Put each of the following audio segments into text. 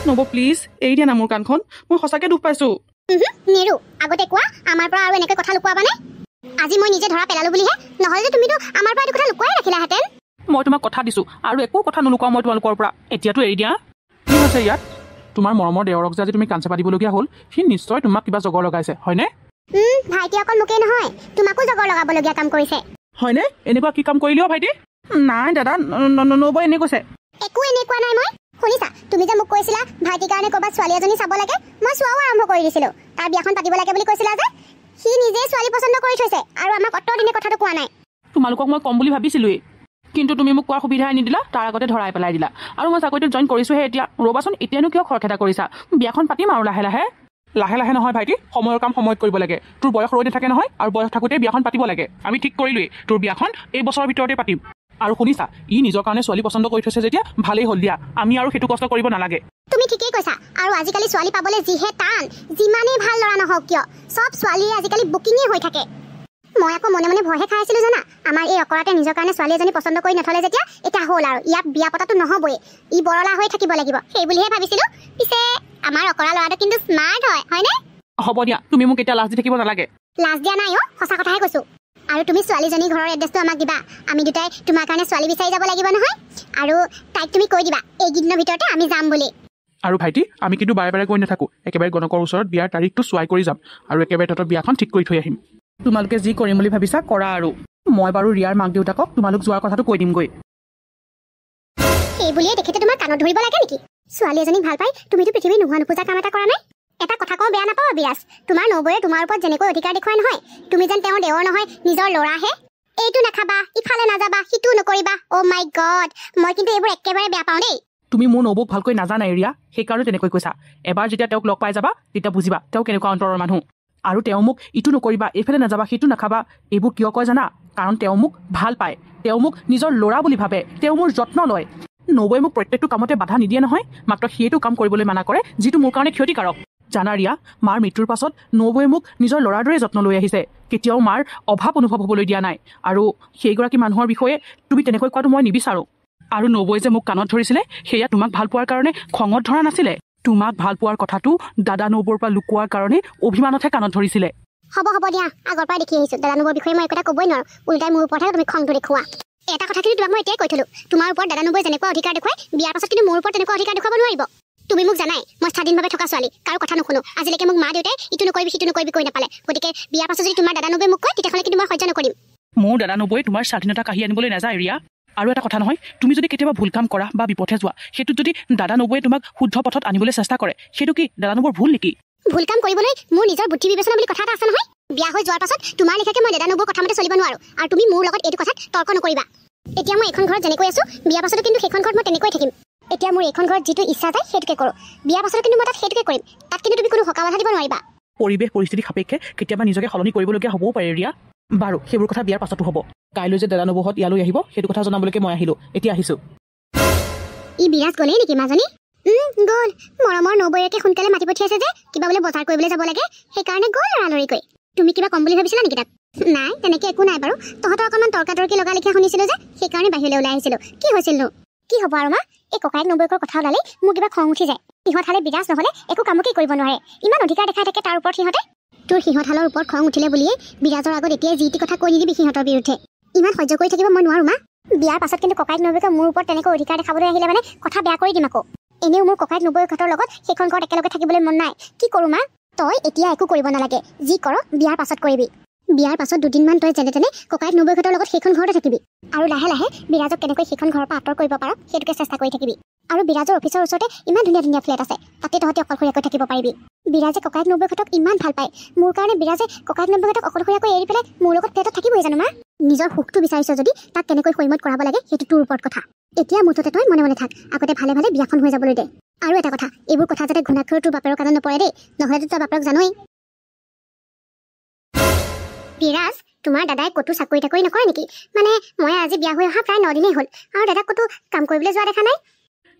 নব প্লিজ এই দিয়া না মোৰ কাণখন মই সঁচাকে দুখ পাইছো নেৰু আগতে কোৱা আমাৰ পৰা আৰু এনেকৈ কথা লুকুৱাবা নে আজি মই নিজে ধৰা পেলালো বুলিহে নহলে তুমিতো আমাৰ পৰা কথা লুকুৱাই ৰাখিলাহেঁতেন মই তোমাক কথা দিছো আৰু একো কথা নলুকুৱাও মই তোমালোকৰ পৰা এতিয়াতো এৰি দিয়া কি হৈছে ইয়াত তোমাৰ মৰমৰ দেৱৰক যে আজি তুমি কাঞ্চে পাতিবলগীয়া হ'ল সি নিশ্চয় তোমাক কিবা জগৰ লগাইছে হয়নে ভাইটি অকল মোকেই নহয় তোমাকো জগৰ লগাবলগীয়া কাম কৰিছে হয়নে এনেকুৱা কি কাম কৰিলিও ভাইটি নাই দাদা নবৈ এনে কৈছে একো এনেকুৱা নাই মই শুনিছা তুমি যে মোক কৈছিলা ভাইটিৰ কাৰণে ক'ৰবাত ছোৱালী এজনী চাব লাগে মই চোৱাও আৰম্ভ কৰি দিছিলো তাৰ বিয়াখন পাতিব লাগে বুলি কৈছিলা যে সি নিজে ছোৱালী পছন্দ কৰি থৈছে আৰু আমাক অত দিনে কথাটো কোৱা নাই তোমালোকক মই কম বুলি ভাবিছিলোৱেই কিন্তু তুমি মোক কোৱাৰ সুবিধা নিদিলা তাৰ আগতে ধৰাই পেলাই দিলা আৰু মই চাকৰিটোত জইন কৰিছোহে এতিয়া ৰ'বাচোন এতিয়ানো কিয় খৰখেদা কৰিছা বিয়াখন পাতিম আৰু লাহে লাহে লাহে লাহে নহয় ভাইটি সময়ৰ কাম সময়ত কৰিব লাগে তোৰ বয়স ৰৈ নাথাকে নহয় আৰু বয়স থাকোঁতে বিয়াখন পাতিব লাগে আমি ঠিক কৰিলোৱেই তোৰ বিয়াখন এই বছৰৰ ভিতৰতে পাতিম আৰু শুনিছা ই নিজৰ কাৰণে ছোৱালী পছন্দ কৰি থৈছে যেতিয়া ভালেই হ'ল দিয়া আমি আৰু সেইটো কষ্ট কৰিব নালাগে তুমি ঠিকেই কৈছা আৰু আজিকালি ছোৱালী পাবলৈ যিহে টান যিমানেই ভাল ল'ৰা নহওক কিয় চব ছোৱালীয়ে আজিকালি বুকিঙেই হৈ থাকে মই আকৌ মনে মনে ভয়হে খাই আছিলো জানা আমাৰ এই অকৰাতে নিজৰ কাৰণে ছোৱালী এজনী পছন্দ কৰি নথলে যেতিয়া এতিয়া হ'ল আৰু ইয়াক বিয়া পতাটো নহবই ই বৰলা হৈ থাকিব লাগিব সেই বুলিহে ভাবিছিলো পিছে আমাৰ অকৰা ল'ৰাটো কিন্তু স্মাৰ্ট হয় হয়নে হ'ব দিয়া তুমি মোক এতিয়া লাজ দি থাকিব নালাগে লাজ দিয়া নাই সঁচা কথাহে কৈছো আৰু তুমি ছোৱালীজনী ঘৰৰ এড্ৰেছটো আমাক দিবা আমি দুটাই তোমাৰ কাৰণে ছোৱালী বিচাৰি যাব লাগিব নহয় আৰু তাইক তুমি কৈ দিবা এইকেইদিনৰ ভিতৰতে আমি যাম বুলি আৰু ভাইটি আমি কিন্তু বাৰে বাৰে গৈ নাথাকো একেবাৰে গণকৰ ওচৰত বিয়াৰ তাৰিখটো চোৱাই কৰি যাম আৰু একেবাৰে তহঁতৰ বিয়াখন ঠিক কৰি থৈ আহিম তোমালোকে যি কৰিম বুলি ভাবিছা কৰা আৰু মই বাৰু ৰিয়াৰ মাক দেউতাকক তোমালোক যোৱাৰ কথাটো কৈ দিমগৈ সেই বুলিয়ে তেখেতে তোমাৰ কাণত ধৰিব লাগে নেকি ছোৱালী এজনী ভাল পাই তুমিতো পৃথিৱীৰ নোহোৱা নোপোজা কাম এটা কৰা নাই এটা কথা কওঁ বেয়া নাপাবা বিৰাজ তোমাৰ নবৌয়ে তোমাৰ ওপৰত যেনেকৈ অধিকাৰ দেখুৱাই নহয় তুমি যেন তেওঁৰ দেৱৰ নহয় নিজৰ ল'ৰাহে এইটো নাখাবা ইফালে নাযাবা সিটো নকৰিবা অ' মাই গড মই কিন্তু এইবোৰ একেবাৰে বেয়া পাওঁ দেই তুমি মোৰ নবৌক ভালকৈ নাজানা ৰিয়া সেইকাৰণে তেনেকৈ কৈছা এবাৰ যেতিয়া তেওঁক লগ পাই যাবা তেতিয়া বুজিবা তেওঁ কেনেকুৱা অন্তৰৰ মানুহ আৰু তেওঁ মোক ইটো নকৰিবা এইফালে নাযাবা সিটো নাখাবা এইবোৰ কিয় কয় জানা কাৰণ তেওঁ মোক ভাল পায় তেওঁ মোক নিজৰ ল'ৰা বুলি ভাবে তেওঁ মোৰ যত্ন লয় নবৌয়ে মোক প্ৰত্যেকটো কামতে বাধা নিদিয়ে নহয় মাত্ৰ সেইটো কাম কৰিবলৈ মানা কৰে যিটো মোৰ কাৰণে ক্ষতিকাৰক জানা ৰিয়া মাৰ মৃত্যুৰ পাছত নবৌয়ে মোক নিজৰ ল'ৰাৰ দৰে যত্ন লৈ আহিছে কেতিয়াও মাৰ অভাৱ অনুভৱ হ'বলৈ দিয়া নাই আৰু সেইগৰাকী মানুহৰ বিষয়ে তুমি তেনেকৈ কোৱাটো মই নিবিচাৰোঁ আৰু নবৌয়ে যে মোক কাণত ধৰিছিলে সেয়া তোমাক ভাল পোৱাৰ কাৰণে খঙত ধৰা নাছিলে তোমাক ভাল পোৱাৰ কথাটো দাদা নবৌৰ পৰা লুকুৱাৰ কাৰণে অভিমানতহে কাণত ধৰিছিলে হ'ব দিয়া আগৰ পৰা দেখি আহিছোঁ দাদা নবৌৰ বিষয়ে মই একো এটা ক'বই নোৱাৰোঁ উল্টাই মোৰ ওপৰতহে তুমি খংটো দেখুওৱা এটা কথা কিন্তু তোমাক মই এতিয়াই কৈ থলোঁ তোমাৰ ওপৰত দাদা নবৌয়ে যেনেকুৱা অধিকাৰ দেখুৱাই বিয়াৰ পাছত কিন্তু মোৰ ওপৰত তেনেকুৱা অধিকাৰ দেখুৱাব নোৱাৰিব তুমি মোক জানাই মই স্বাধীনভাৱে থকা ছোৱালী কাৰো কথা নুশুনো আজিলৈকে মোক মা দেউতাই ইটো নকৰিবি সিটো নকৰিবি কৈ নাপালে গতিকে বিয়াৰ পাছত যদি তোমাৰ দাদা নবৌয়ে মোক কয় তেতিয়াহ'লে কিন্তু মই সহ্য নকৰিম মোৰ দাদা নবৌয়ে তোমাৰ স্বাধীনতা কাঢ়ি আনিবলৈ নাযায় ৰিয়া আৰু এটা কথা নহয় তুমি যদি কেতিয়াবা ভুল কাম কৰা বা বিপথে যোৱা সেইটোত যদি দাদা নবৌয়ে তোমাক শুদ্ধ পথত আনিবলৈ চেষ্টা কৰে সেইটো কি দাদা নবৌৰ ভুল নেকি ভুল কাম কৰিবলৈ মোৰ নিজৰ বুদ্ধি বিবেচনা বুলি কথা এটা আছে নহয় বিয়া হৈ যোৱাৰ পাছত তোমাৰ লিখাকে মই দাদা নবৌৰ কথা মতে চলিব নোৱাৰো আৰু তুমি মোৰ লগত এইটো কথাত তৰ্ক নকৰিবা এতিয়া মই এখন ঘৰত যেনেকৈ আছো বিয়াৰ পাছতো কিন্তু সেইখন ঘৰত মই তেনেকৈ থাকিম এতিয়া মোৰ এইখন ঘৰত যিটো ইচ্ছা যায় সেইটোকে কৰোঁ বিয়াৰ পাছতো কিন্তু মই তাত সেইটোকে কৰিম তাত কিন্তু তুমি কোনো হকা বাধা দিব নোৱাৰিবা পৰিৱেশ পৰিস্থিতি সাপেক্ষে কেতিয়াবা নিজকে সলনি কৰিবলগীয়া হ'বও পাৰে ৰিয়া বাৰু সেইবোৰ কথা বিয়াৰ পাছতো হ'ব কাইলৈ যে দাদা নবৌহঁত ইয়ালৈ আহিব সেইটো কথা জনাবলৈকে মই আহিলোঁ এতিয়া আহিছোঁ ই বিৰাজ গ'লেই নেকি মাজনী গ'ল মৰমৰ নবৌয়েকে সোনকালে মাতি পঠিয়াইছে যে কিবা বোলে বজাৰ কৰিবলৈ যাব লাগে সেইকাৰণে গ'ল লৰালৰিকৈ তুমি কিবা ক'ম বুলি ভাবিছিলা নেকি তাক নাই তেনেকৈ একো নাই বাৰু তহঁতৰ অকণমান তৰ্কাতৰ্কি লগা লেখীয়া শুনিছিলোঁ যে সেইকাৰণে বাহিৰলৈ ওলাই আহিছিলোঁ কি হৈছিলনো কি হ'ব আৰু মা এই ককায়েক নবৌয়েকৰ কথা ওলালেই মোৰ কিবা খং উঠি যায় সিহঁতহালে বিৰাজ নহ'লে একো কামকেই কৰিব নোৱাৰে ইমান অধিকাৰ দেখাই থাকে তাৰ ওপৰত সিহঁতে তোৰ সিহঁতহালৰ ওপৰত খং উঠিলে বুলিয়ে বিৰাজৰ আগত এতিয়াই যি টি কথা কৈ নিদিবি সিহঁতৰ বিৰুদ্ধে ইমান সহ্য কৰি থাকিব মই নোৱাৰো মা বিয়াৰ পাছত কিন্তু ককায়েক নবৌয়েকে মোৰ ওপৰত তেনেকৈ অধিকাৰ দেখাবলৈ আহিলে মানে কথা বেয়া কৰি দিম আকৌ এনেও মোৰ ককায়েক নবৌয়েকহঁতৰ লগত সেইখন ঘৰত একেলগে থাকিবলৈ মন নাই কি কৰোঁ মা তই এতিয়া একো কৰিব নালাগে যি কৰ বিয়াৰ পাছত কৰিবি বিয়াৰ পাছত দুদিনমান তই যেনে তেনে ককায়েক নবৌয়েকহঁতৰ লগত সেইখন ঘৰতে থাকিবি আৰু লাহে লাহে বিৰাজক কেনেকৈ সেইখন ঘৰৰ পৰা আঁতৰ কৰিব পাৰ সেইটোকে চেষ্টা কৰি থাকিবি আৰু বিৰাজৰ অফিচৰ ওচৰতে ইমান ধুনীয়া ধুনীয়া ফ্লেট আছে তাতে তহঁতে অকলশৰীয়াকৈ থাকিব পাৰিবি বিৰাজে ককায়েক নবৌয়েকহঁতক ইমান ভাল পায় মোৰ কাৰণে বিৰাজে ককায়েক নবৌয়েকহঁতক অকলশৰীয়াকৈ এৰি পেলাই মোৰ লগত ফ্লেটত থাকিবই জানো মা নিজৰ সুখটো বিচাৰিছ যদি তাক কেনেকৈ সৈমত কৰাব লাগে সেইটো তোৰ ওপৰত কথা এতিয়া মুঠতে তই মনে মনে থাক আগতে ভালে ভালে বিয়াখন হৈ যাবলৈ দে আৰু এটা কথা এইবোৰ কথা যাতে ঘুণাক্ষৰ তোৰ বাপেৰৰ কাণত নপৰে দেই নহ'লেতো তই বাপেৰক জানই বিৰাজ তোমাৰ দাদাই ক'তো চাকৰি তাকৰি নকৰে নেকি মানে মই আজি বিয়া হৈ অহা প্ৰায় 9 দিনেই হ'ল আৰু দাদাক ক'তো কাম কৰিবলৈ যোৱা দেখা নাই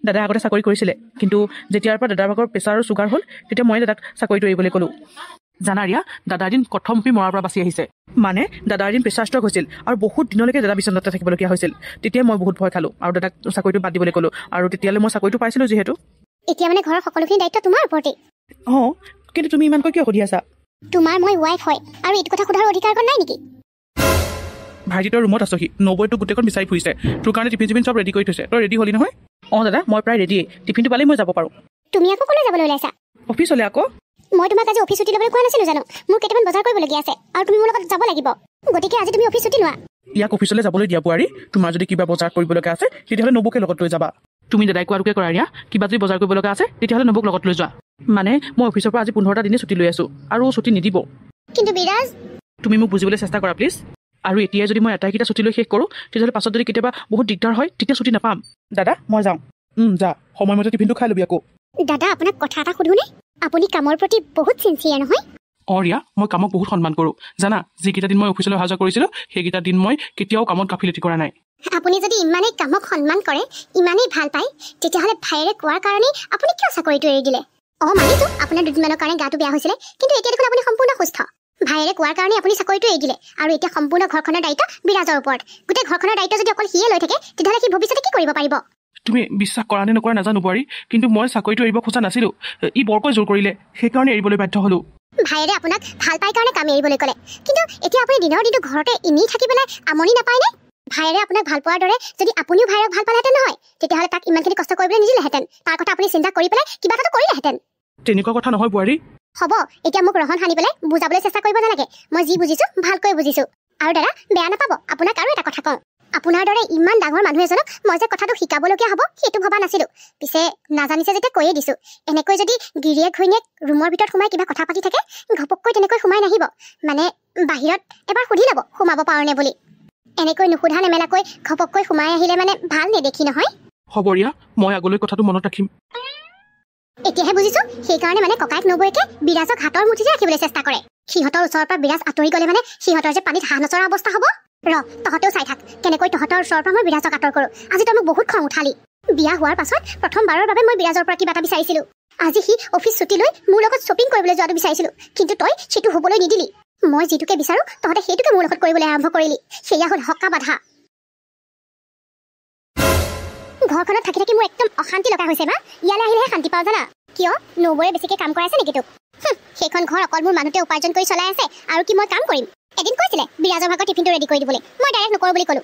দাদাই আগতে চাকৰি কৰিছিলে কিন্তু যেতিয়াৰ পৰা দাদাৰ ভাগৰ প্ৰেছাৰ আৰু চুগাৰ হ'ল তেতিয়া মই দাদাক চাকৰিটো এৰিবলৈ ক'লোঁ জানা ৰিয়া দাদাৰ দিন কথমপি মৰাৰ পৰা বাচি আহিছে মানে দাদাৰ দিন প্ৰেছাৰ ষ্ট্ৰক হৈছিল আৰু বহুত দিনলৈকে দাদা বিচনাতে থাকিবলগীয়া হৈছিল তেতিয়া মই বহুত ভয় খালোঁ আৰু দাদাক চাকৰিটো বাদ দিবলৈ ক'লোঁ আৰু তেতিয়ালৈ মই চাকৰিটো পাইছিলোঁ যিহেতু এতিয়া মানে ঘৰৰ সকলোখিনি দায়িত্ব তোমাৰ ওপৰতে। অঁ, কিন্তু তুমি ইমানকৈ কিয় সুধি আছা? তোমাৰ মই ৱাইফ হয় আৰু এইটো কথা সোধাৰ অধিকাৰ নাই নেকি? ভাইটি তই ৰুমত আছহি, নবৌটো গোটেইখন বিচাৰি ফুৰিছে, তোৰ কাৰণে টিফিন চিফিন চব ৰেডি কৰি থৈছে। তই ৰেডি হ'লি নহয়? অঁ দাদা, মই প্ৰায় ৰেডিয়ে, টিফিনটো পালেই মই যাব পাৰোঁ। তুমি আকৌ ক'লৈ যাবলৈ ওলাইছা? অফিচলৈ আকৌ। মই তোমাক আজি অফিচ ছুটি ল'বলৈ কোৱা নাছিলো জানো? মোৰ কেইটামান বজাৰ কৰিবলগীয়া আছে আৰু তুমি মোৰ লগত যাব লাগিব, গতিকে আজি তুমি অফিচ ছুটি লোৱা। ইয়াক অফিচলৈ যাবলৈ দিয়া বোৱাৰী, তোমাৰ যদি কিবা বজাৰ কৰিবলগা আছে তেতিয়াহ'লে নবৌকে লগত লৈ যাবা। তুমি দাদাই কোৱাটোকে কৰা ৰিয়া, কিবা যদি বজাৰ কৰিবলগা আছে তেতিয়াহ'লে নবৌক লগত লৈ যোৱা। মানে মই অফিচৰ পৰা আজি 15টা দিনে ছুটি লৈ আছোঁ আৰু ছুটি নিদিব। কিন্তু বিৰাজ, তুমি মোক বুজিবলৈ চেষ্টা কৰা প্লিজ। আৰু এতিয়াই যদি মই আটাইকেইটা ছুটি লৈ শেষ কৰোঁ তেতিয়াহ'লে পাছত যদি কেতিয়াবা বহুত দিগদাৰ হয় তেতিয়া ছুটি নাপাম। দাদা মই যাওঁ। যা, সময়মতে টিফিনটো খাই ল'বি আকৌ। দাদা আপোনাক কথা এটা সুধোনে? আপুনি কামৰ প্ৰতি বহুত চিনচিয়াৰ নহয়? অঁ ৰিয়া, মই কামক বহুত সন্মান কৰোঁ জানা। যিকেইটা দিন মই অফিচলৈ অহা যোৱা কৰিছিলোঁ সেইকেইটা দিন মই কেতিয়াও কামত গাফিলতি কৰা নাই। আপুনি যদি ইমানেই কামক সন্মান কৰে, ইমানেই ভাল পায়, তেতিয়াহ'লে ভাইৰে কোৱাৰ কাৰণেই আপুনি কিয় চাকৰিটো এৰি দিলে? অঁ মানিছো আপোনাৰ দুদিনমানৰ কাৰণে গাটো বেয়া হৈছিলে, কিন্তু এতিয়া দেখোন আপুনি সম্পূৰ্ণ সুস্থ। ভাইৰে কোৱাৰ কাৰণে আপুনি চাকৰিটো এৰি দিলে আৰু এতিয়া সম্পূৰ্ণ ঘৰখনৰ দায়িত্ব বিৰাজৰ ওপৰত। গোটেই ঘৰখনৰ দায়িত্ব যদি অকল সিয়ে লৈ থাকে তেতিয়াহ'লে সি ভৱিষ্যতে কি কৰিব পাৰিব? তুমি বিশ্বাস কৰা নে নকৰা নাজানো বোৱাৰী, কিন্তু মই চাকৰিটো এৰিব খোজা নাছিলোঁ। ই বৰকৈ জোৰ কৰিলে, সেইকাৰণে এৰিবলৈ বাধ্য হ'লোঁ। ভাইৰে আপোনাক ভাল পাই কাৰণে কাম এৰিবলৈ ক'লে, কিন্তু এতিয়া আপুনি দিনৰ দিনটো ঘৰতে এনেই থাকি পেলাই আমনি নাপায়নে? ভাইৰে আপোনাক ভাল পোৱাৰ দৰে যদি আপুনিও ভাইৰক ভাল পালেহেঁতেন নহয়, তেতিয়াহ'লে তাক ইমানখিনি কষ্ট কৰিবলৈ নিদিলেহেঁতেন। তাৰ কথা আপুনি চিন্তা কৰি পেলাই কিবা এটাতো কৰিলেহেঁতেন। তেনেকুৱা কথা নহয় বোৱাৰী। হ'ব, এতিয়া মোক ৰহন সানি পেলাই বুজাবলৈ চেষ্টা কৰিব নালাগে। মই যি বুজিছো ভালকৈ বুজিছো। আৰু দাদা বেয়া নাপাব, আপোনাক আৰু এটা কথা কওঁ। আপোনাৰ দৰে ইমান ডাঙৰ মানুহ এজনক মই যে কথাটো শিকাবলগীয়া হ'ব সেইটো ভবা নাছিলো। পিছে নাজানিছে যেতিয়া কৈয়ে দিছো, এনেকৈ যদি গিৰিয়েক ঘৈণীয়েক ৰুমৰ ভিতৰত সোমাই কিবা কথা পাতি থাকে, ঘপককৈ তেনেকৈ সোমাই নাহিব। মানে বাহিৰত এবাৰ সুধি ল'ব সোমাব পাৰোনে বুলি। এনেকৈ নুসুধা নেমেলাকৈ ঘপককৈ সোমাই আহিলে মানে ভাল নেদেখি নহয়। হ'ব ৰিয়া, মই আগলৈ কথাটো মনত ৰাখিম। এতিয়াহে বুজিছো, সেইকাৰণে মানে ককাইক নবৌয়েকে বিৰাজক হাতৰ মুঠিতে ৰাখিবলৈ চেষ্টা কৰে। সিহঁতৰ ওচৰৰ পৰা বিৰাজ আঁতৰি গ'লে মানে সিহঁতৰ যে পানীত হাঁহ নচৰা অৱস্থা হ'ব। তহঁতেও চাই থাক কেনেকৈ তহঁতৰ ওচৰৰ পৰা মই বিৰাজক আঁতৰ কৰোঁ। আজি তই মোক বহুত খং উঠালি। বিয়া হোৱাৰ পাছত প্ৰথমবাৰৰ বাবে মই বিৰাজৰ পৰা কিবা এটা বিচাৰিছিলো। আজি সি অফিচ ছুটি লৈ মোৰ লগত শ্বপিং কৰিবলৈ যোৱাটো বিচাৰিছিলো, কিন্তু তই সেইটো হ'বলৈ নিদিলি। মই যিটোকে বিচাৰো তহঁতে সেইটোকে মোৰ লগত কৰিবলৈ আৰম্ভ কৰিলি। সেয়া হ'ল হকা বাধা। ঘৰখনত থাকি থাকি মোৰ একদম অশান্তি লগা হৈছে। বা ইয়ালৈ আহিলেহে শান্তি পাওঁ জানা। কিয়? নবৌয়ে বেছিকে কাম কৰাইছে নেকি তোক? সেইখন ঘৰ অকল মোৰ মানুহটোৱে উপাৰ্জন কৰি চলাই আছে আৰু কি মই কাম কৰিম? এদিন কৈছিলে বিৰাজৰ ভাগৰ টিফিনটো ৰেডি কৰি দিবলৈ, মই ডাইৰেক্ট নকৰোঁ বুলি ক'লো।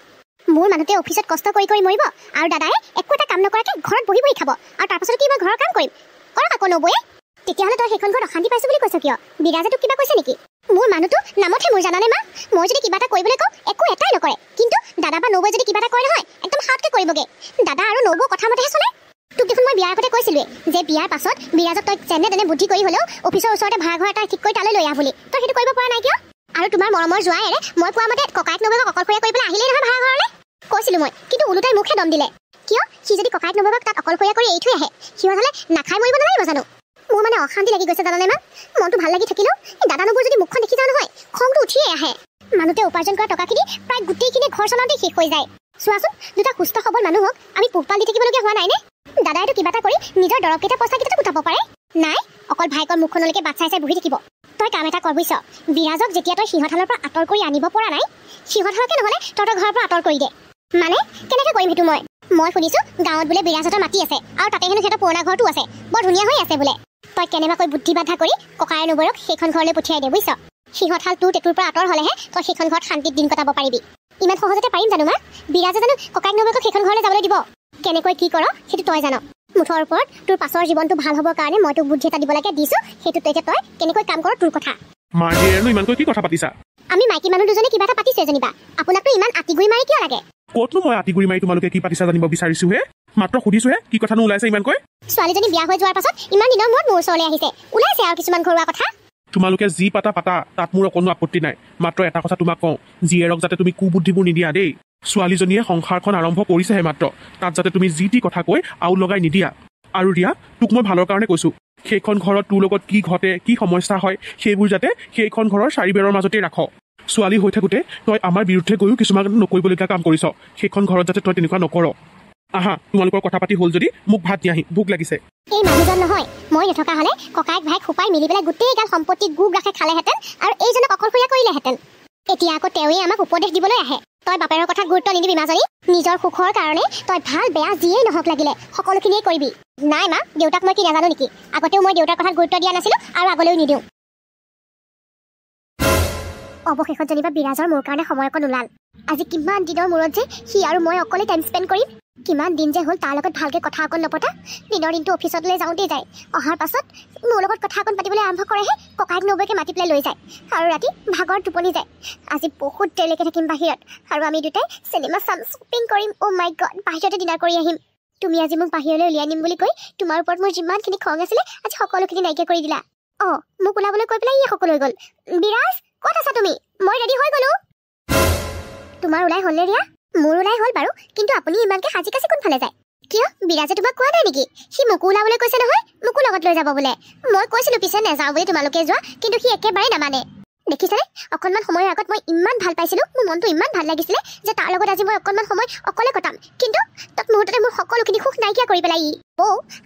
মোৰ মানুহটোৱে অফিচত কষ্ট কৰি কৰি মৰিব আৰু দাদাই একো এটা কাম নকৰাকৈ ঘৰত বহি বহি খাব, আৰু তাৰপাছত কি মই ঘৰৰ কাম কৰিম? কৰক আকৌ নবৌয়ে। তেতিয়াহ'লে তই সেইখন ঘৰত অশান্তি পাইছো বুলি কৈছ কিয়? বিৰাজে তোক কিবা কৈছে নেকি? মোৰ মানুহটো নামতহে মোৰ জানানে মা। মই যদি কিবা এটা কৰিবলৈ কওঁ একো এটাই নকৰে, কিন্তু দাদা বা নবৌয়ে যদি কিবা এটা কৰে নহয় একদম হাতকে কৰিবগে। দাদা আৰু নবৌ কথা মতেহে চলে। তোক দেখোন মই বিয়াৰ আগতে কৈছিলোৱে যে বিয়াৰ পাছত বিৰাজক তই যেনে তেনে বুদ্ধি কৰি হ'লেও অফিচৰ ওচৰতে ভাড়াঘৰ এটা ঠিক কৰি তালৈ লৈ আহ বুলি। তই সেইটো কৰিব পৰা নাই কিয়? আৰু তোমাৰ মৰমৰ জোৱাইৰে মই কোৱা মতে ককাইক নবৌয়েক অকলশৰীয়া কৰি পেলাই আহিলেই নহয় ভাড়াঘৰলৈ। কৈছিলো মই, কিন্তু ওলোটাই মুখে দম দিলে। কিয়? সি যদি ককাইক নবৌয়েক তাত অকলশৰীয়া কৰি এৰি থৈ আহে, সিহঁত হ'লে নাখাই মৰিব নালাগিব জানো? মোৰ মানে অশান্তি লাগি গৈছে জানানে মা। মনটো ভাল লাগি থাকিলেও দাদা নবৌৰ যদি মুখখন দেখি যাওঁ নহয় খংটো উঠিয়ে আহে। মানুহটোৱে উপাৰ্জন কৰা টকাখিনি প্ৰায় গোটেইখিনি ঘৰ চলাওঁতে শেষ হৈ যায়। চোৱাচোন, দুটা সুস্থ সবল মানুহক আমি পোহপাল দি থাকিবলগীয়া হোৱা নাইনে? দাদাইতো কিবা এটা কৰি নিজৰ দৰৱকেইটা পইচাকেইটাতো গোটাব পাৰে। নাই, অকল ভাইকৰ মুখখনলৈকে বাট চাই চাই বহি থাকিব। তই কাম এটা কৰ বুজিছ, বিৰাজক যেতিয়া তই সিহঁতহালৰ পৰা আঁতৰ কৰি আনিব পৰা নাই, সিহঁতহালকে নহ'লে তহঁতৰ ঘৰৰ পৰা আঁতৰ কৰি দে। মানে কেনেকৈ কৰিম সেইটো? মই শুনিছো গাঁৱত বোলে বিৰাজহঁতৰ মাটি আছে আৰু তাতে হেনো সিহঁতৰ পুৰণা ঘৰটো আছে, বৰ ধুনীয়া হৈ আছে বোলে। তই কেনেবাকৈ বুদ্ধি বাধা কৰি ককাই নবৌয়েক সেইখন ঘৰলৈ পঠিয়াই দে বুজিছ। সিহঁতহাল তোৰ টেটুৰ পৰা আঁতৰ হ'লেহে তই সেইখন ঘৰত শান্তিত দিন কটাব পাৰিবি। ইমান সহজতে পাৰিম জানো মা? বিৰাজে জানো ককাইক নবৌয়েকক সেইখন ঘৰলৈ যাবলৈ দিব? কেনেকৈ কি কৰ সেইটো তই জান। মুঠৰ ওপৰত তোৰ পাছৰ জীৱনটো ভাল হ'বৰ কাৰণে মই তোক বুদ্ধি এটা দিব লাগে দিছো, সেইটো এতিয়া তই কেনেকৈ কাম কৰ তোৰ কথা। ইমানকৈ কি কথা পাতিছা? আমি মাইকী মানুহ দুজনে কিবা এটা পাতিছে যেনিবা, আপোনাকতো ইমান আতিগুৰি মাৰি কিয় লাগে? ক'তনো মই আতিগুৰি মাৰি তোমালোকে কি পাতিছা জানিব বিচাৰিছোহে। মাত্ৰ সুধিছোহে কি কথানো ওলাইছে ইমানকৈ। ছোৱালীজনী বিয়া হৈ যোৱাৰ পাছত ইমান দিনৰ মূৰত মোৰ ওচৰলৈ আহিছে, ওলাইছে আৰু কিছুমান ঘৰুৱা কথা। তোমালোকে যি পাতা তাত মোৰ অকণো আপত্তি নাই। মাত্ৰ এটা কথা তোমাক কওঁ, জীয়েৰক যাতে তুমি কুবুদ্ধিবোৰ নিদিয়া দেই। ছোৱালীজনীয়ে সংসাৰখন আৰম্ভ কৰিছেহে মাত্ৰ, তাত যাতে তুমি যি টি কথা কৈ আউল লগাই নিদিয়া। আৰু ৰিয়া, তোক মই ভালৰ কাৰণে কৈছো, সেইখন ঘৰত তোৰ লগত কি ঘটে কি সমস্যা হয় সেইবোৰ যাতে সেইখন ঘৰৰ চাৰিবেৰৰ মাজতে ৰাখ। ছোৱালী হৈ থাকোঁতে তই আমাৰ বিৰুদ্ধে গৈও কিছুমান নকৰিবলগীয়া কাম কৰিছ, সেইখন ঘৰত যাতে তই তেনেকুৱা নকৰ। আহা, তোমালোকৰ কথা পাতি হ'ল যদি মোক ভাত দিয়াহি, ভোক লাগিছে। এই মানুহজন নহয়, মই নথকা হ'লে ককাইক ভাইক সোপাই মিলি পেলাই গোটেই গাল সম্পত্তি গুগ ৰাখে খালেহেঁতেন আৰু এইজনক অকলশৰীয়া কৰিলেহেঁতেন। এতিয়া আকৌ তেওঁৱে আমাক উপদেশ দিবলৈ আহে। তই বাপেৰৰ কথাত গুৰুত্ব নিদিবি মাজনী নিজৰ সুখৰ কাৰণে তই ভাল বেয়া যিয়েই নহওক লাগিলে সকলোখিনিয়ে কৰিবি নাই মা দেউতাক মই কি নাজানো নেকি আগতেও মই দেউতাৰ কথাত গুৰুত্ব দিয়া নাছিলো আৰু আগলৈও নিদিওঁ অৱশেষত যেনিবা বিৰাজৰ মোৰ কাৰণে সময় অকণ ওলাল আজি কিমান দিনৰ মূৰত যে সি আৰু মই অকলে টাইম স্পেণ্ড কৰিম কিমান দিন যে হ'ল তাৰ লগত ভালকৈ কথা অকণ নপতা দিনৰ দিনটো অফিচলৈ যাওঁতেই যায় অহাৰ পাছত মোৰ লগত কথা অকণ পাতিবলৈ আৰম্ভ কৰেহে ককায়েক নবৌকে মাতি পেলাই লৈ যায় আৰু ৰাতি ভাগৰ টোপনি যায় আজি বহুত দেৰিলৈকে থাকিম বাহিৰত আৰু আমি দুটাই চিনেমা চাম শ্বপিং কৰিম অ' মাই গড বাহিৰতে ডিনাৰ কৰি আহিম তুমি আজি মোক বাহিৰলৈ উলিয়াই নিম বুলি কৈ তোমাৰ ওপৰত মোৰ যিমানখিনি খং আছিলে আজি সকলোখিনি নাইকিয়া কৰি দিলা অঁ মোক ওলাবলৈ কৈ পেলাই ই সকলো হৈ গ'ল বিৰাজ ক'ত আছা তুমি মই ৰেডি হৈ গ'লো তোমাৰ ওলাই হ'লনে ৰিয়া মোৰ ওলাই হ'ল বাৰু কিন্তু আপুনি ইমানকে সাজি কাচি কোনফালে যায় কিয় বিৰাজে তোমাক কোৱা নাই নেকি সি মোকো ওলাবলৈ কৈছে নহয় মোকো লগত লৈ যাব বোলে মই কৈছিলো পিছে নাযাওঁ বুলি তোমালোকে যোৱা কিন্তু সি একেবাৰে নামানে দেখিছানে অকণমান সময়ৰ আগত মই ইমান ভাল পাইছিলোঁ মোৰ মনটো ইমান ভাল লাগিছিলে যে তাৰ লগত আজি মই অকণমান সময় অকলে কটাম কিন্তু তাত মুহূৰ্ততে মোৰ সকলোখিনি সুখ নাইকিয়া কৰি পেলাই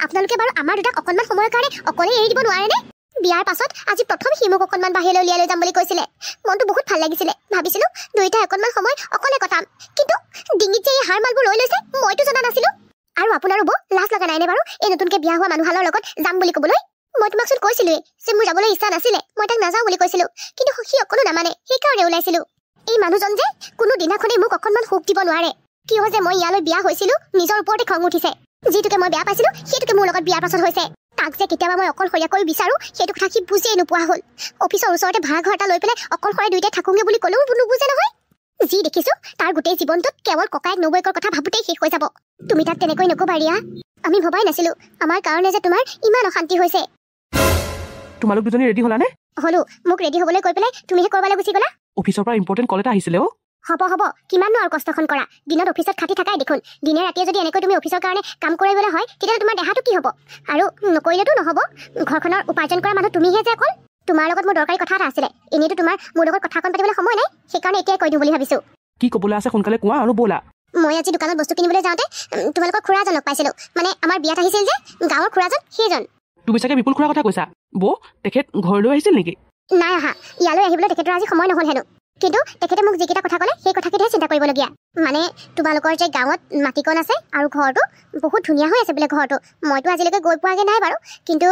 আপোনালোকে বাৰু আমাৰ দুটাক অকণমান সময়ৰ কাৰণে অকলে এৰি দিব নোৱাৰেনে বিয়াৰ পাছত আজি প্ৰথম সি মোক অকণমান বাহিৰলৈ উলিয়াই লৈ যাম বুলি কৈছিলে মনটো বহুত ভাল লাগিছিলে ভাবিছিলোঁ দুয়োটাই অকণমান সময় অকলে কটাম কিন্তু ডিঙিত যে এই হাৰ মালবোৰ লৈ লৈছে মইতো জনা নাছিলোঁ আৰু আপোনাৰো বৌ লাজ লগা নাইনে বাৰু এই নতুনকৈ বিয়া হোৱা মানুহৰ লগত যাম বুলি ক'বলৈ মই তোমাকচোন কৈছিলোৱেই যে মোৰ যাবলৈ ইচ্ছা নাছিলে মই তাক নাযাওঁ বুলি কৈছিলোঁ কিন্তু সি অকণো নামানে সেইকাৰণে ওলাইছিলোঁ এই মানুহজন যে কোনো দিনাখনেই মোক অকণমান সুখ দিব নোৱাৰে কিয় যে মই ইয়ালৈ বিয়া হৈছিলোঁ নিজৰ ওপৰতে খং উঠিছে যিটোকে মই বেয়া পাইছিলোঁ সেইটোকে মোৰ লগত বিয়াৰ পাছত হৈছে তাক যে কেতিয়াবা মই অকলশৰীয়াকৈ বিচাৰোঁ সেইটো কথা সি বুজিয়েই নোপোৱা হ'ল অফিচৰ ওচৰতে ভাড়া ঘৰ এটা লৈ পেলাই অকলশৰে দুয়োটাই থাকোঁগৈ বুলি ক'লেও নুবুজে নহয় যি দেখিছোঁ তাৰ গোটেই জীৱনটোত কেৱল ককায়েক নবৌয়েকৰ কথা ভাবোঁতেই শেষ হৈ যাব তুমি তাক তেনেকৈ নক'বা ৰিয়া আমি ভবাই নাছিলোঁ আমাৰ কাৰণে যে তোমাৰ ইমান অশান্তি হৈছে তোমালোক দুজনী ৰেডি হ'লানে হ'লো মোক ৰেডি হ'বলৈ কৈ পেলাই তুমিহে ক'ৰবালৈ গুচি গ'লা অফিচৰ পৰা ইম্পৰ্টেণ্ট কল এটা আহিছিলে হ'ব কিমাননো আৰু কষ্টখন কৰা দিনত অফিচত খাটি থাকাই দেখোন দিনে ৰাতিয়ে যদি এনেকৈ তুমি অফিচৰ কাৰণে কাম কৰিবলৈ হয় তেতিয়াহ'লে তোমাৰ দেহাটো কি হ'ব আৰু নকৰিলেতো নহ'ব ঘৰখনৰ উপাৰ্জন কৰা মানুহ তুমিহে যে অকল তোমাৰ লগত মোৰ দৰকাৰী কথা এটা আছিলে এনেইতো তোমাৰ মোৰ লগত কথা অকণ পাতিবলৈ সময় নাই সেইকাৰণে এতিয়াই কৈ দিওঁ বুলি ভাবিছোঁ কি ক'বলৈ আছে সোনকালে কোৱা আৰু ব'লা মই আজি দোকানত বস্তু কিনিবলৈ যাওঁতে তোমালোকৰ খুৰা এজনক পাইছিলোঁ মানে আমাৰ বিয়াত আহিছিল যে গাঁৱৰ খুৰাজন সেইজন তুমি চাগে বিপুল খুৰাৰ কথা কৈছা বৌ তেখেত ঘৰলৈ আহিছিল নেকি নাই অহা ইয়ালৈ আহিবলৈ তেখেতৰ আজি সময় নহ'ল হেনো কিন্তু তেখেতে মোক যিকেইটা কথা ক'লে সেই কথাকেইটাহে চিন্তা কৰিবলগীয়া মানে তোমালোকৰ যে গাঁৱত মাটিকণ আছে আৰু ঘৰটো বহুত ধুনীয়া হৈ আছে বোলে ঘৰটো মইতো আজিলৈকে গৈ পোৱাগৈ নাই বাৰু কিন্তু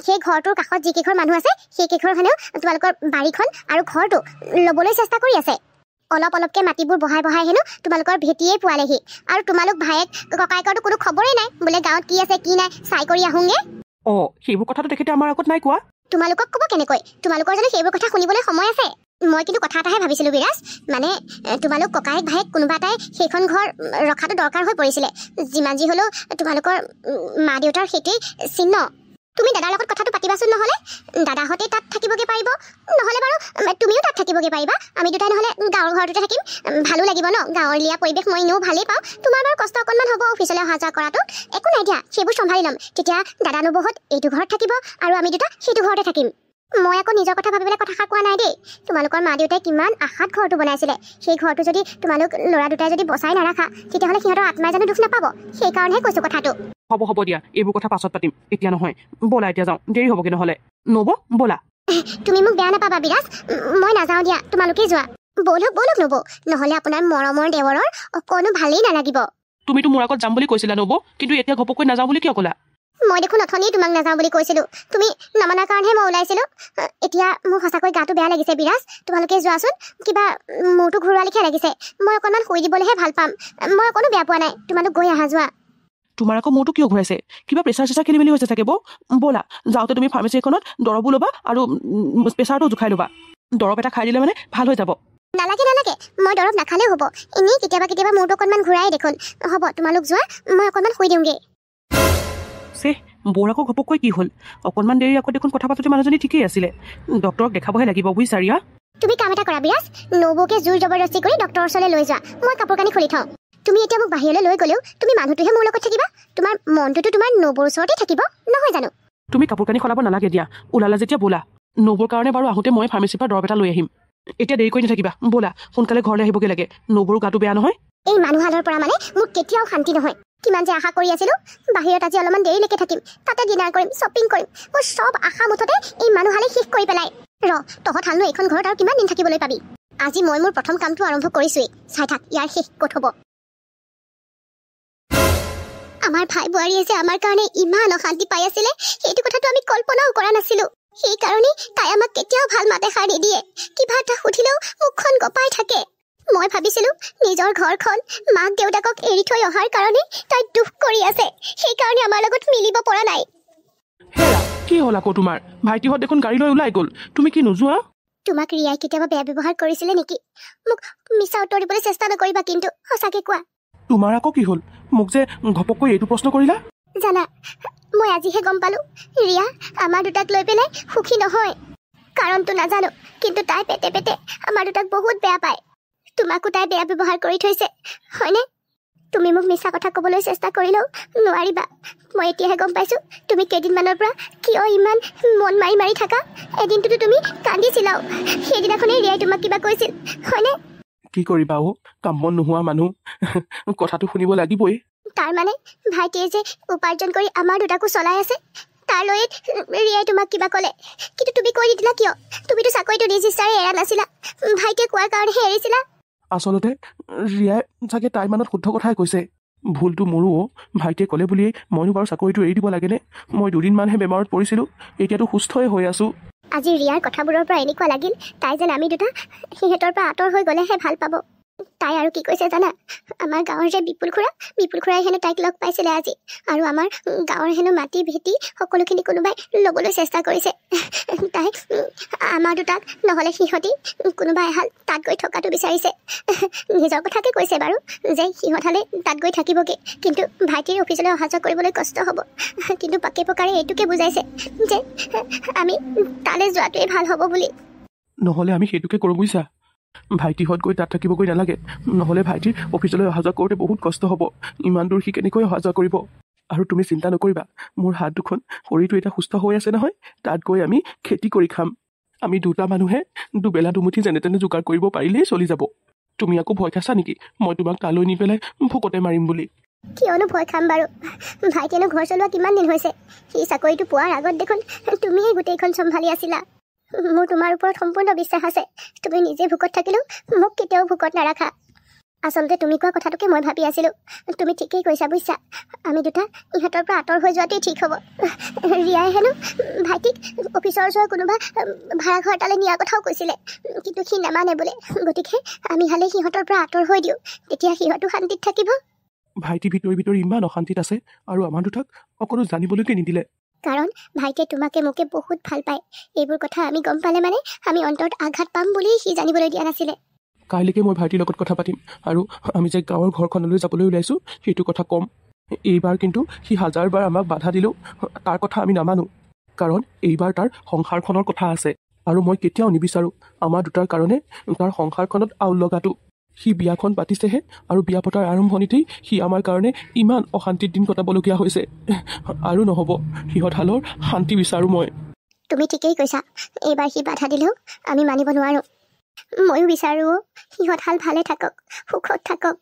সেই ঘৰটোৰ কাষত যিকেইঘৰ মানুহ আছে সেইকেইঘৰ হেনেও তোমালোকৰ বাৰীখন আৰু ঘৰটো ল'বলৈ চেষ্টা কৰি আছে অলপ অলপকৈ মাটিবোৰ বহাই হেনো তোমালোকৰ ভেটিয়েই পোৱালেহি আৰু তোমালোক ভায়েক ককায়েকৰতো কোনো খবৰেই নাই বোলে গাঁৱত কি আছে কি নাই চাই কৰি আহোঁগৈ সেইবোৰ কথাটো তেখেতে আমাৰ আগত নাই কোৱা তোমালোকক ক'ব কেনেকৈ তোমালোকৰ জানো সেইবোৰ কথা শুনিবলৈ সময় আছে মই কিন্তু কথা এটাহে ভাবিছিলোঁ বিৰাজ মানে তোমালোক ককায়েক ভায়েক কোনোবা এটাই সেইখন ঘৰ ৰখাটো দৰকাৰ হৈ পৰিছিলে যিমান যি হ'লেও তোমালোকৰ মা দেউতাৰ সেইটোৱেই চিহ্ন তুমি দাদাৰ লগত কথাটো পাতিবাচোন নহ'লে দাদাহঁতে তাত থাকিবগৈ পাৰিব নহ'লে বাৰু তুমিও তাত থাকিবগৈ পাৰিবা আমি দুটাই নহ'লে গাঁৱৰ ঘৰটোতে থাকিম ভালো লাগিব ন গাঁৱলীয়া পৰিৱেশ মই এনেও ভালেই পাওঁ তোমাৰ বাৰু কষ্ট অকণমান হ'ব অফিচলৈ অহা যোৱা কৰাটো একো নাই দিয়া সেইবোৰ চম্ভালি ল'ম তেতিয়া দাদা নবৌহঁত এইটো ঘৰত থাকিব আৰু আমি দুটা সেইটো ঘৰতে থাকিম মই আকৌ নিজৰ কথা ভাবি পেলাই কথাষাৰ কোৱা নাই দেই তোমালোকৰ মা দেউতাই কিমান আশাত ঘৰটো বনাইছিলে সেই ঘৰটো যদি তোমালোক ল'ৰা দুটাই যদি বচাই নাৰাখা তেতিয়াহ'লে সিহঁতৰ আত্মাই জানো দুখ নাপাব সেইকাৰণেহে কৈছোঁ কথাটো হ'ব দিয়া এইবোৰ কথা পাছত পাতিম এতিয়া নহয় ব'লা এতিয়া যাওঁ দেৰি হ'বগৈ নহ'লে নব ব'লা তুমি মোক বেয়া নাপাবা বিৰাজ মই নাযাওঁ দিয়া তোমালোকেই যোৱা ব'লক নব নহ'লে আপোনাৰ মৰমৰ দেৱৰৰ অকণো ভালেই নালাগিব তুমিতো মোৰ আগত যাম বুলি কৈছিলা নব কিন্তু এতিয়া ঘপককৈ নাযাওঁ বুলি কিয় ক'লা মই দেখোন অথনিয়ে তোমাক নাযাওঁ বুলি কৈছিলোঁ তুমি নমনাৰ কাৰণেহে মই ওলাইছিলোঁ এতিয়া মোৰ সঁচাকৈ গাটো বেয়া লাগিছে বিৰাজ তোমালোকে যোৱাচোন কিবা মূৰটো ঘূৰোৱা লিখা লাগিছে মই অকণমান শুই দিবলৈহে ভাল পাম মই অকণো বেয়া পোৱা নাই তোমালোক গৈ আহা যোৱা তোমাৰ আকৌ মূৰটো কিয় ঘূৰাইছে কিবা প্ৰেছাৰ চেছাৰ খেলি মেলি হৈছে চাগে ব'লা যাওঁতে তুমি ফাৰ্মাচী এখনত দৰবো ল'বা আৰু প্ৰেছাৰটো জোখাই ল'বা দৰব এটা খাই দিলে মানে ভাল হৈ যাব নালাগে মই দৰব নাখালেও হ'ব এনেই কেতিয়াবা মূৰটো অকণমান ঘূৰাই দেখোন হ'ব তোমালোক যোৱা মই অকণমান শুই দিওঁগৈ বৌৰ আকৌ ঘপককৈ কি হ'ল অকণমান দেৰি আকৌ দেখোন কথা পাতোতে মানুহজনী ঠিকেই আছিলে ডক্তৰক দেখাবহে লাগিব বুজিছা ৰিয়া তুমি কাম এটা কৰা বিৰাজ নবৌকে জোৰ জবৰদস্তি কৰি ডক্তৰৰ ওচৰলৈ লৈ যোৱা মই কাপোৰ কানি খুলি থওঁ তুমি এতিয়া মোক বাহিৰলৈ লৈ গ'লেও তুমি মানুহটোহে মোৰ লগত থাকিবা তোমাৰ মনটোতো তোমাৰ নবৌৰ ওচৰতে থাকিব নহয় জানো তুমি কাপোৰ কানি সলাব নালাগে দিয়া ওলালা যেতিয়া ব'লা নবৌৰ কাৰণে বাৰু আহোঁতে মই ফাৰ্মাচীৰ পৰা দৰব এটা লৈ আহিম এতিয়া দেৰি কৰি নাথাকিবা ব'লা সোনকালে ঘৰলৈ আহিবগৈ লাগে নবৌৰ গাটো বেয়া নহয় এই মানুহহালৰ পৰা মানে মোৰ কেতিয়াও শান্তি নহয় কিমান যে আশা কৰি আছিলোঁ বাহিৰত আজি অলপমান দেৰিলৈকে থাকিম তাতে ডিনাৰ কৰিম শ্বপিং কৰিম মোৰ চব আশা মুঠতে এই মানুহহালে শেষ কৰি পেলাই তহঁত হালনো এইখন ঘৰত আৰু কিমান দিন থাকিবলৈ পাবি আজি মই মোৰ প্ৰথম কামটো আৰম্ভ কৰিছোৱেই চাই থাক ইয়াৰ শেষ ক'ত হ'ব আমাৰ ভাই বোৱাৰীয়ে যে আমাৰ কাৰণে ইমান অশান্তি পাই আছিলে সেইটো কথাটো আমি কল্পনাও কৰা নাছিলো সেইকাৰণে তাই আমাক কেতিয়াও ভাল মাত এষাৰ নিদিয়ে কিবা এটা সুধিলেও মুখখন গপাই থাকে মই ভাবিছিলো নিজৰ ঘৰখন মাক দেউতাকক এৰি থৈ অহাৰ কাৰণে তাই দুখ কৰি আছে সেইকাৰণে আমাৰ লগত মিলিব পৰা নাই হেৰা কি হ'ল আকৌ তোমাৰ ভাইটিহঁত দেখোন গাড়ী লৈ ওলাই গ'ল তুমি কি নোযোৱা তোমাক ৰিয়াই কেতিয়াবা বেয়া ব্যৱহাৰ কৰিছিলে নেকি মোক মিছা উত্তৰ দিবলৈ চেষ্টা নকৰিবা কিন্তু সঁচাকে কোৱা তোমাৰ আকৌ কি হ'ল মোক যে ঘপককৈ এইটো প্ৰশ্ন কৰিলা জানা মই আজিহে গম পালো ৰিয়া আমাৰ দুটাক লৈ পেলাই সুখী নহয় কাৰণটো নাজানো কিন্তু তাই পেটে পেটে আমাৰ দুটাক বহুত বেয়া পায় তোমাকো তাই বেয়া ব্যৱহাৰ কৰি থৈছে হয়নে তুমি মোক মিছা কথা ক'বলৈ চেষ্টা কৰিলেও নোৱাৰিবা মই এতিয়াহে গম পাইছো তুমি কেইদিনমানৰ পৰা কিয় ইমান মন মাৰি মাৰি থাকা এদিনটোতো তুমি কান্দিছিলাও সেইদিনাখনেই ৰিয়াই তোমাক কিবা কৈছিল হয়নে কি কৰিবা কাম বন নোহোৱা মানুহ কথাটো শুনিব লাগিবই তাৰ মানে ভাইটিয়ে যে উপাৰ্জন কৰি আমাৰ দুটাকো চলাই আছে তাৰ লৈ ৰিয়াই তোমাক কিবা ক'লে কিন্তু তুমি কৈ নিদিলা কিয় তুমিতো চাকৰিটো নিজ ইচ্ছাৰে এৰা নাছিলা ভাইটিয়ে কোৱাৰ কাৰণেহে এৰিছিলা আচলতে ৰিয়াই চাগে তাইৰ মনত শুদ্ধ কথাই কৈছে ভুলটো মোৰো ভাইটিয়ে ক'লে বুলিয়েই মইনো বাৰু চাকৰিটো এৰি দিব লাগেনে মই দুদিনমানহে বেমাৰত পৰিছিলোঁ এতিয়াতো সুস্থই হৈ আছোঁ আজি ৰিয়াৰ কথাবোৰৰ পৰা এনেকুৱা লাগিল তাই যেন আমি দুটা সিহঁতৰ পৰা আঁতৰ হৈ গ'লেহে ভাল পাব তাই আৰু কি কৈছে জানা আমাৰ গাঁৱৰ যে বিপুল খুৰাই হেনো তাইক লগ পাইছিলে আজি আৰু আমাৰ গাঁৱৰ হেনো মাটি ভেটি সকলোখিনি কোনোবাই ল'বলৈ চেষ্টা কৰিছে তাই আমাৰ দুটাক নহ'লে সিহঁতি কোনোবা এহাল তাত গৈ থকাটো বিচাৰিছে নিজৰ কথাকে কৈছে বাৰু যে সিহঁতহালে তাত গৈ থাকিবগৈ কিন্তু ভাইটিৰ অফিচলৈ অহা যোৱা কৰিবলৈ কষ্ট হ'ব কিন্তু পাকে পকাৰে এইটোকে বুজাইছে যে আমি তালৈ যোৱাটোৱেই ভাল হ'ব বুলি নহ'লে আমি সেইটোকে কৰোঁ বুজিছা ভাইটিহঁত গৈ তাত থাকিবগৈ নালাগে নহ'লে ভাইটিৰ অফিচলৈ অহা যোৱা কৰোঁতে বহুত কষ্ট হ'ব ইমান দূৰ সি কেনেকৈ অহা যোৱা কৰিব আৰু তুমি চিন্তা নকৰিবা মোৰ হাত দুখন শৰীৰটো এতিয়া সুস্থ হৈ আছে নহয় তাত গৈ আমি খেতি কৰি খাম আমি দুটা মানুহে দুবেলা দুমুঠি যেনে তেনে যোগাৰ কৰিব পাৰিলেই চলি যাব তুমি আকৌ ভয় খাইছা নেকি মই তোমাক তালৈ নি পেলাই ভোকতে মাৰিম বুলি কিয়নো ভয় খাম বাৰু ভাইটিয়েনো ঘৰ চলোৱা কিমান দিন হৈছে সি চাকৰিটো পোৱাৰ আগত দেখোন তুমিয়ে গোটেইখন চম্ভালি আছিলা মোৰ তোমাৰ ওপৰত সম্পূৰ্ণ বিশ্বাস আছে তুমি নিজে ভোকত থাকিলেও মোক কেতিয়াও ভোকত নাৰাখা আচলতে তুমি কোৱা কথাটোকে মই ভাবি আছিলোঁ তুমি ঠিকেই কৈছা বুজিছা আমি দুটা ইহঁতৰ পৰা আঁতৰ হৈ যোৱাটোৱেই ঠিক হ'ব ৰিয়াই হেনো ভাইটিক অফিচৰ ওচৰৰ কোনোবা ভাড়াঘৰ এটালৈ নিয়াৰ কথাও কৈছিলে কিন্তু সি নামানে বোলে গতিকে আমি হালে সিহঁতৰ পৰা আঁতৰ হৈ দিওঁ তেতিয়া সিহঁতো শান্তিত থাকিব ভাইটি ভিতৰি ইমান অশান্তিত আছে আৰু আমাৰ দুটাক অকণো জানিবলৈকে নিদিলে কাৰণ ভাইটিয়ে তোমাকে মোকে বহুত ভাল পায় এইবোৰ কথা আমি গম পালে মানে আমি অন্তৰত আঘাত পাম বুলি সি জানিবলৈ দিয়া নাছিলে কাইলৈকে মই ভাইটিৰ লগত কথা পাতিম আৰু আমি যে গাঁৱৰ ঘৰখনলৈ যাবলৈ ওলাইছোঁ সেইটো কথা ক'ম এইবাৰ কিন্তু সি হাজাৰবাৰ আমাক বাধা দিলেও তাৰ কথা আমি নামানো কাৰণ এইবাৰ তাৰ সংসাৰখনৰ কথা আছে আৰু মই কেতিয়াও নিবিচাৰোঁ আমাৰ দুটাৰ কাৰণে তাৰ সংসাৰখনত আউল লগাটো সি বিয়াখন পাতিছেহে আৰু বিয়া পতাৰ আৰম্ভণিতেই সি আমাৰ কাৰণে ইমান অশান্তিৰ দিন কটাবলগীয়া হৈছে আৰু নহ'ব সিহঁতহালৰ শান্তি বিচাৰোঁ মই তুমি ঠিকেই কৈছা এইবাৰ সি বাধা দিলেও আমি মানিব নোৱাৰোঁ ময়ো বিচাৰোঁ সিহঁতহাল ভালে থাকক সুখত থাকক